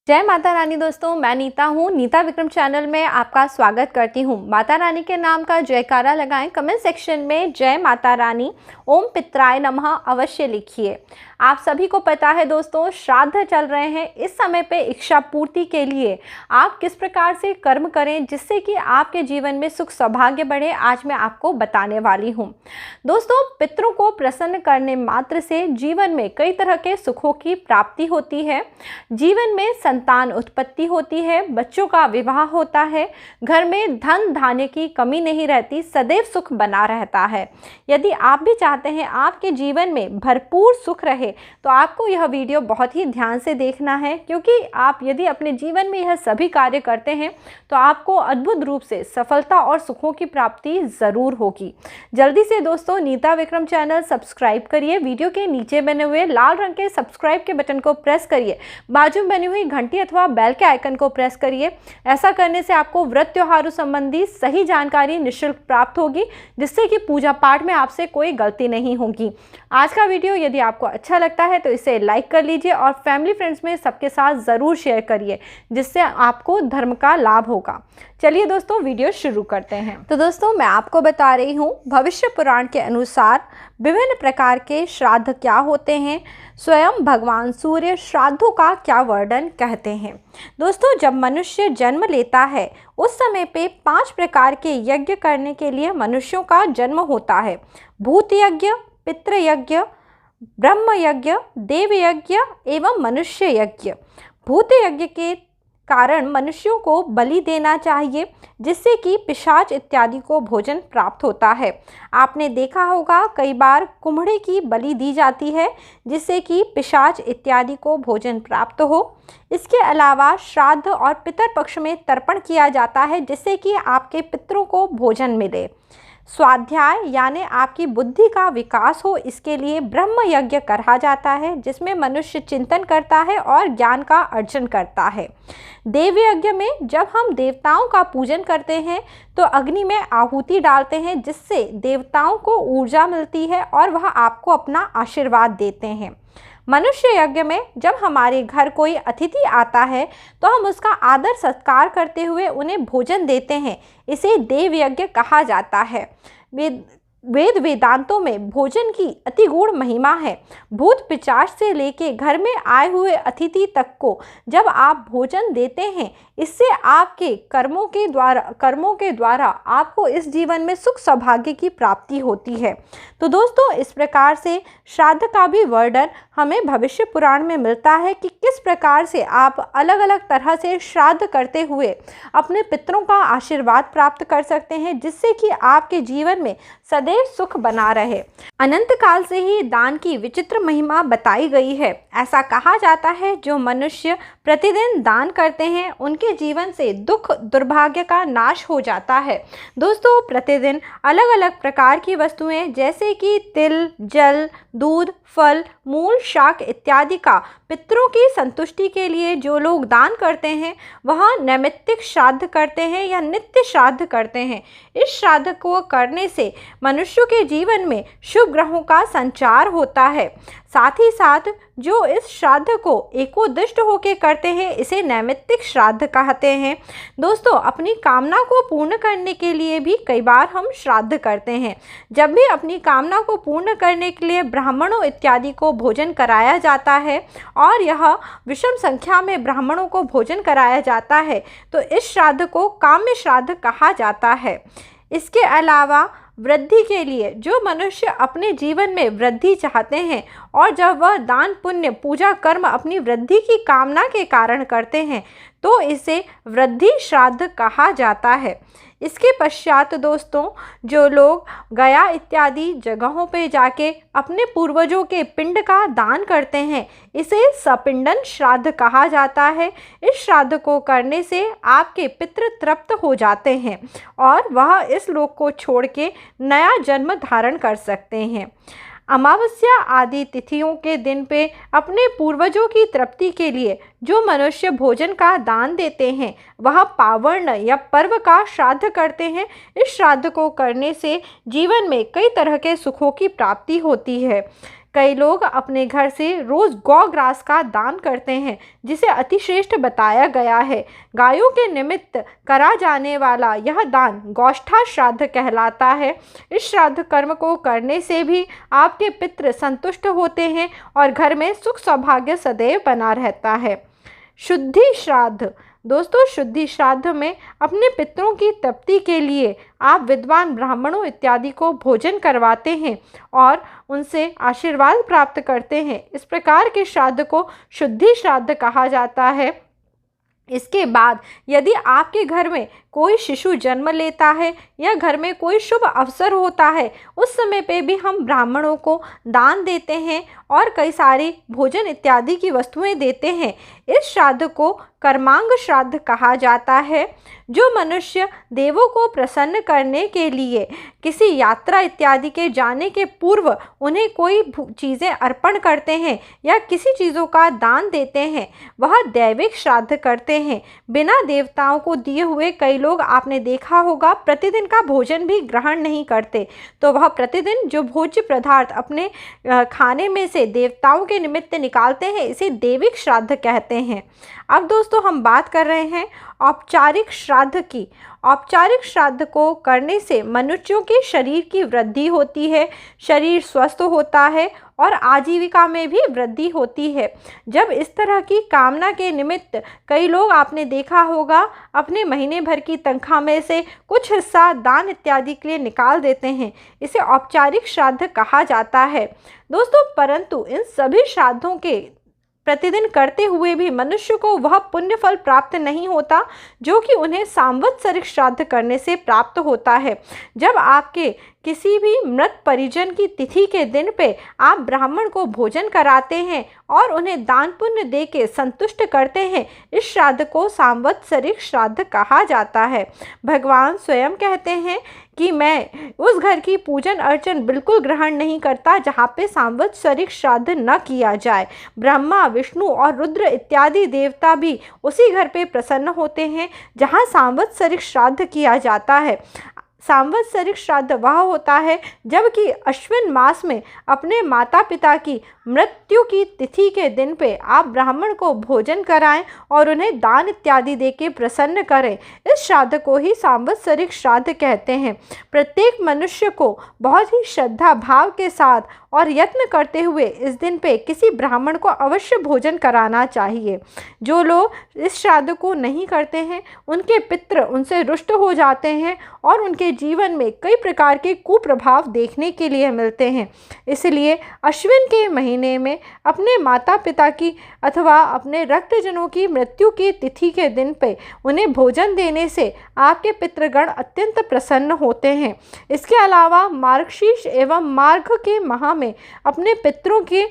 जय माता रानी दोस्तों, मैं नीता हूँ। नीता विक्रम चैनल में आपका स्वागत करती हूँ। माता रानी के नाम का जयकारा लगाएं। कमेंट सेक्शन में जय माता रानी, ओम पितराय नमः अवश्य लिखिए। आप सभी को पता है दोस्तों, श्राद्ध चल रहे हैं। इस समय पे इच्छा पूर्ति के लिए आप किस प्रकार से कर्म करें जिससे कि आपके जीवन में सुख सौभाग्य बढ़े, आज मैं आपको बताने वाली हूँ। दोस्तों, पितरों को प्रसन्न करने मात्र से जीवन में कई तरह के सुखों की प्राप्ति होती है। जीवन में संतान उत्पत्ति होती है, बच्चों का विवाह होता है, घर में धन धान्य की कमी नहीं रहती, सदैव सुख बना रहता है। यदि आप भी चाहते हैं आपके जीवन में भरपूर सुख रहे तो आपको यह वीडियो बहुत ही ध्यान से देखना है, क्योंकि आप यदि अपने जीवन में यह सभी कार्य करते हैं तो आपको अद्भुत रूप से सफलता और सुखों की प्राप्ति ज़रूर होगी। जल्दी से दोस्तों नीता विक्रम चैनल सब्सक्राइब करिए। वीडियो के नीचे बने हुए लाल रंग के सब्सक्राइब के बटन को प्रेस करिए। बाजू में बनी हुई घंटी अथवा बेल के आइकन को प्रेस करिए। ऐसा करने से आपको व्रत त्योहारों संबंधी सही जानकारी निःशुल्क प्राप्त होगी, जिससे कि पूजा पाठ में आपसे कोई गलती नहीं होगी। आज का वीडियो यदि आपको अच्छा लगता है तो इसे लाइक कर लीजिए और फैमिली फ्रेंड्स में सबके साथ ज़रूर शेयर करिए, जिससे आपको धर्म का लाभ होगा। चलिए दोस्तों, वीडियो शुरू करते हैं। तो दोस्तों, मैं आपको बता रही हूँ भविष्य पुराण के अनुसार विभिन्न प्रकार के श्राद्ध क्या होते हैं, स्वयं भगवान सूर्य श्राद्धों का क्या वर्णन कहते हैं। दोस्तों, जब मनुष्य जन्म लेता है उस समय पे 5 प्रकार के यज्ञ करने के लिए मनुष्यों का जन्म होता है। भूत यज्ञ, पितृ यज्ञ, ब्रह्म यज्ञ, देव यज्ञ एवं मनुष्य यज्ञ। भूत यज्ञ के कारण मनुष्यों को बलि देना चाहिए, जिससे कि पिशाच इत्यादि को भोजन प्राप्त होता है। आपने देखा होगा कई बार कुम्हड़े की बलि दी जाती है, जिससे कि पिशाच इत्यादि को भोजन प्राप्त हो। इसके अलावा श्राद्ध और पितर पक्ष में तर्पण किया जाता है, जिससे कि आपके पितरों को भोजन मिले। स्वाध्याय यानी आपकी बुद्धि का विकास हो, इसके लिए ब्रह्म यज्ञ करा जाता है, जिसमें मनुष्य चिंतन करता है और ज्ञान का अर्जन करता है। देव यज्ञ में जब हम देवताओं का पूजन करते हैं तो अग्नि में आहुति डालते हैं, जिससे देवताओं को ऊर्जा मिलती है और वह आपको अपना आशीर्वाद देते हैं। मनुष्य यज्ञ में जब हमारे घर कोई अतिथि आता है तो हम उसका आदर सत्कार करते हुए उन्हें भोजन देते हैं। इसे देव यज्ञ कहा जाता है। वेद वेदांतों में भोजन की अति गूढ़ महिमा है। भूत पिशाच से लेके घर में आए हुए अतिथि तक को जब आप भोजन देते हैं, इससे आपके कर्मों के द्वारा आपको इस जीवन में सुख सौभाग्य की प्राप्ति होती है। तो दोस्तों, इस प्रकार से श्राद्ध का भी वर्णन हमें भविष्य पुराण में मिलता है कि किस प्रकार से आप अलग अलग तरह से श्राद्ध करते हुए अपने पितरों का आशीर्वाद प्राप्त कर सकते हैं, जिससे कि आपके जीवन में सदैव सुख बना रहे। अनंत काल से ही दान की विचित्र महिमा बताई गई है। ऐसा कहा जाता है जो मनुष्य प्रतिदिन दान करते हैं उनके जीवन से दुख दुर्भाग्य का नाश हो जाता है। दोस्तों, प्रतिदिन अलग अलग प्रकार की वस्तुएं जैसे कि तिल, जल, दूध, फल, मूल, शाक इत्यादि का पितरों की संतुष्टि के लिए जो लोग दान करते हैं वह नैमित्तिक श्राद्ध करते हैं या नित्य श्राद्ध करते हैं। इस श्राद्ध को करने से मनुष्यों के जीवन में शुभ ग्रहों का संचार होता है। साथ ही साथ जो इस श्राद्ध को एकोदिष्ट होकर करते हैं, इसे नैमित्तिक श्राद्ध कहते हैं। दोस्तों, अपनी कामना को पूर्ण करने के लिए भी कई बार हम श्राद्ध करते हैं। जब भी अपनी कामना को पूर्ण करने के लिए ब्राह्मणों इत्यादि को भोजन कराया जाता है और यह विषम संख्या में ब्राह्मणों को भोजन कराया जाता है, तो इस श्राद्ध को काम्य श्राद्ध कहा जाता है। इसके अलावा वृद्धि के लिए जो मनुष्य अपने जीवन में वृद्धि चाहते हैं और जब वह दान पुण्य पूजा कर्म अपनी वृद्धि की कामना के कारण करते हैं, तो इसे वृद्धि श्राद्ध कहा जाता है। इसके पश्चात दोस्तों, जो लोग गया इत्यादि जगहों पे जाके अपने पूर्वजों के पिंड का दान करते हैं, इसे सपिंडन श्राद्ध कहा जाता है। इस श्राद्ध को करने से आपके पितृ तृप्त हो जाते हैं और वह इस लोक को छोड़ के नया जन्म धारण कर सकते हैं। अमावस्या आदि तिथियों के दिन पे अपने पूर्वजों की तृप्ति के लिए जो मनुष्य भोजन का दान देते हैं वह पावर्ण या पर्व का श्राद्ध करते हैं। इस श्राद्ध को करने से जीवन में कई तरह के सुखों की प्राप्ति होती है। कई लोग अपने घर से रोज गौ ग्रास का दान करते हैं, जिसे अतिश्रेष्ठ बताया गया है। गायों के निमित्त करा जाने वाला यह दान गौष्ठा श्राद्ध कहलाता है। इस श्राद्ध कर्म को करने से भी आपके पितृ संतुष्ट होते हैं और घर में सुख सौभाग्य सदैव बना रहता है। शुद्धि श्राद्ध। दोस्तों, शुद्धि श्राद्ध में अपने पितरों की तृप्ति के लिए आप विद्वान ब्राह्मणों इत्यादि को भोजन करवाते हैं और उनसे आशीर्वाद प्राप्त करते हैं। इस प्रकार के श्राद्ध को शुद्धि श्राद्ध कहा जाता है। इसके बाद यदि आपके घर में कोई शिशु जन्म लेता है या घर में कोई शुभ अवसर होता है, उस समय पे भी हम ब्राह्मणों को दान देते हैं और कई सारी भोजन इत्यादि की वस्तुएं देते हैं। इस श्राद्ध को कर्मांग श्राद्ध कहा जाता है। जो मनुष्य देवों को प्रसन्न करने के लिए किसी यात्रा इत्यादि के जाने के पूर्व उन्हें कोई चीज़ें अर्पण करते हैं या किसी चीज़ों का दान देते हैं, वह दैविक श्राद्ध करते हैं। बिना देवताओं को दिए हुए कई लोग आपने देखा होगा प्रतिदिन का भोजन भी ग्रहण नहीं करते, तो वह प्रतिदिन जो भोज्य पदार्थ अपने खाने में से देवताओं के निमित्त निकालते हैं, इसे दैविक श्राद्ध कहते हैं। अब दोस्तों, हम बात कर रहे हैं औपचारिक श्राद्ध की। औपचारिक श्राद्ध को करने से मनुष्यों के शरीर की वृद्धि होती है, शरीर स्वस्थ होता है और आजीविका में भी वृद्धि होती है। जब इस तरह की कामना के निमित्त कई लोग आपने देखा होगा अपने महीने भर की तनख्वाह में से कुछ हिस्सा दान इत्यादि के लिए निकाल देते हैं, इसे औपचारिक श्राद्ध कहा जाता है। दोस्तों, परंतु इन सभी श्राद्धों के प्रतिदिन करते हुए भी मनुष्य को वह पुण्य फल प्राप्त नहीं होता जो कि उन्हें सांवत्सरिक श्राद्ध करने से प्राप्त होता है। जब आपके किसी भी मृत परिजन की तिथि के दिन पे आप ब्राह्मण को भोजन कराते हैं और उन्हें दान पुण्य दे के संतुष्ट करते हैं, इस श्राद्ध को सांवत्सरिक श्राद्ध कहा जाता है। भगवान स्वयं कहते हैं कि मैं उस घर की पूजन अर्चन बिल्कुल ग्रहण नहीं करता जहाँ पे सांवत्सरिक श्राद्ध न किया जाए। ब्रह्मा, विष्णु और रुद्र इत्यादि देवता भी उसी घर पे प्रसन्न होते हैं जहाँ सांवत्सरिक श्राद्ध किया जाता है। सांवत्सरिक श्राद्ध वह होता है जबकि अश्विन मास में अपने माता पिता की मृत्यु की तिथि के दिन पे आप ब्राह्मण को भोजन कराएं और उन्हें दान इत्यादि देके प्रसन्न करें। इस श्राद्ध को ही सांवत्सरिक श्राद्ध कहते हैं। प्रत्येक मनुष्य को बहुत ही श्रद्धा भाव के साथ और यत्न करते हुए इस दिन पे किसी ब्राह्मण को अवश्य भोजन कराना चाहिए। जो लोग इस श्राद्ध को नहीं करते हैं, उनके पितृ उनसे रुष्ट हो जाते हैं और उनके जीवन में कई प्रकार के कुप्रभाव देखने के लिए मिलते हैं। इसलिए अश्विन के महीने में अपने माता पिता की अथवा अपने रक्तजनों की मृत्यु की तिथि के दिन पे उन्हें भोजन देने से आपके पितृगण अत्यंत प्रसन्न होते हैं। इसके अलावा मार्गशीर्ष एवं मार्घ के माह में अपने पितरों के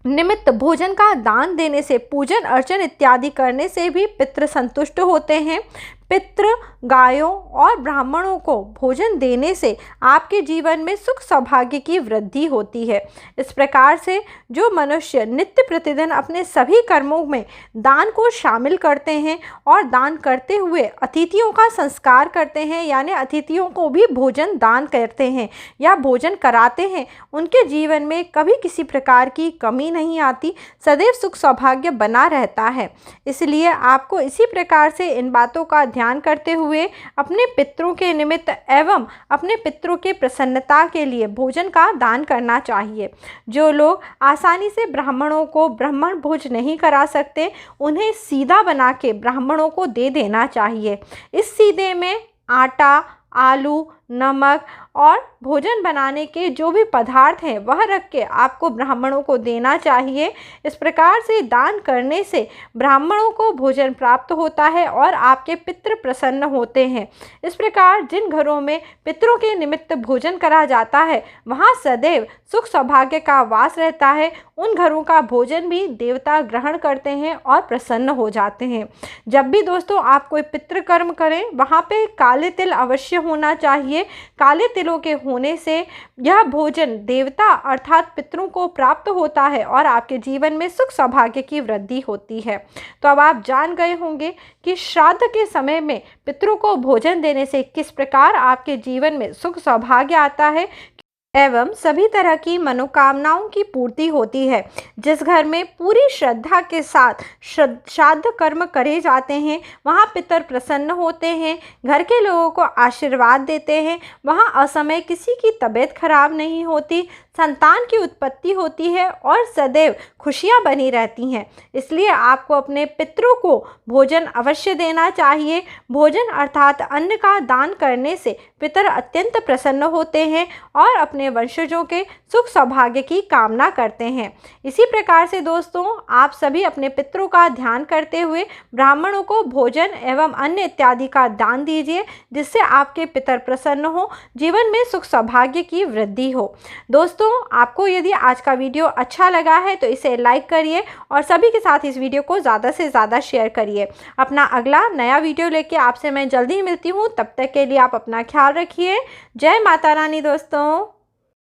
निमित्त भोजन का दान देने से, पूजन अर्चन इत्यादि करने से भी पितृ संतुष्ट होते हैं। पितृ, गायों और ब्राह्मणों को भोजन देने से आपके जीवन में सुख सौभाग्य की वृद्धि होती है। इस प्रकार से जो मनुष्य नित्य प्रतिदिन अपने सभी कर्मों में दान को शामिल करते हैं और दान करते हुए अतिथियों का संस्कार करते हैं, यानी अतिथियों को भी भोजन दान करते हैं या भोजन कराते हैं, उनके जीवन में कभी किसी प्रकार की कमी नहीं आती, सदैव सुख सौभाग्य बना रहता है। इसलिए आपको इसी प्रकार से इन बातों का ध्यान करते हुए अपने पितरों के निमित्त एवं अपने पितरों के प्रसन्नता के लिए भोजन का दान करना चाहिए। जो लोग आसानी से ब्राह्मणों को ब्राह्मण भोज नहीं करा सकते, उन्हें सीधा बना के ब्राह्मणों को दे देना चाहिए। इस सीधे में आटा, आलू, नमक और भोजन बनाने के जो भी पदार्थ हैं वह रख के आपको ब्राह्मणों को देना चाहिए। इस प्रकार से दान करने से ब्राह्मणों को भोजन प्राप्त होता है और आपके पितृ प्रसन्न होते हैं। इस प्रकार जिन घरों में पितरों के निमित्त भोजन करा जाता है वहाँ सदैव सुख सौभाग्य का वास रहता है। उन घरों का भोजन भी देवता ग्रहण करते हैं और प्रसन्न हो जाते हैं। जब भी दोस्तों आप कोई पितृकर्म करें, वहाँ पे काले तिल अवश्य होना चाहिए। काले तिलों के होने से यह भोजन देवता अर्थात पितरों को प्राप्त होता है और आपके जीवन में सुख सौभाग्य की वृद्धि होती है। तो अब आप जान गए होंगे कि श्राद्ध के समय में पितरों को भोजन देने से किस प्रकार आपके जीवन में सुख सौभाग्य आता है। एवं सभी तरह की मनोकामनाओं की पूर्ति होती है। जिस घर में पूरी श्रद्धा के साथ श्राद्ध कर्म करे जाते हैं, वहाँ पितर प्रसन्न होते हैं, घर के लोगों को आशीर्वाद देते हैं, वहाँ असमय किसी की तबीयत खराब नहीं होती, संतान की उत्पत्ति होती है और सदैव खुशियाँ बनी रहती हैं। इसलिए आपको अपने पितरों को भोजन अवश्य देना चाहिए। भोजन अर्थात अन्न का दान करने से पितर अत्यंत प्रसन्न होते हैं और अपने वंशजों के सुख सौभाग्य की कामना करते हैं। इसी प्रकार से दोस्तों, आप सभी अपने पितरों का ध्यान करते हुए ब्राह्मणों को भोजन एवं अन्न इत्यादि का दान दीजिए, जिससे आपके पितर प्रसन्न हो, जीवन में सुख सौभाग्य की वृद्धि हो। दोस्तों, आपको यदि आज का वीडियो अच्छा लगा है तो इसे लाइक करिए और सभी के साथ इस वीडियो को ज़्यादा से ज़्यादा शेयर करिए। अपना अगला नया वीडियो लेके आपसे मैं जल्दी ही मिलती हूँ। तब तक के लिए आप अपना ख्याल रखिए। जय माता रानी दोस्तों।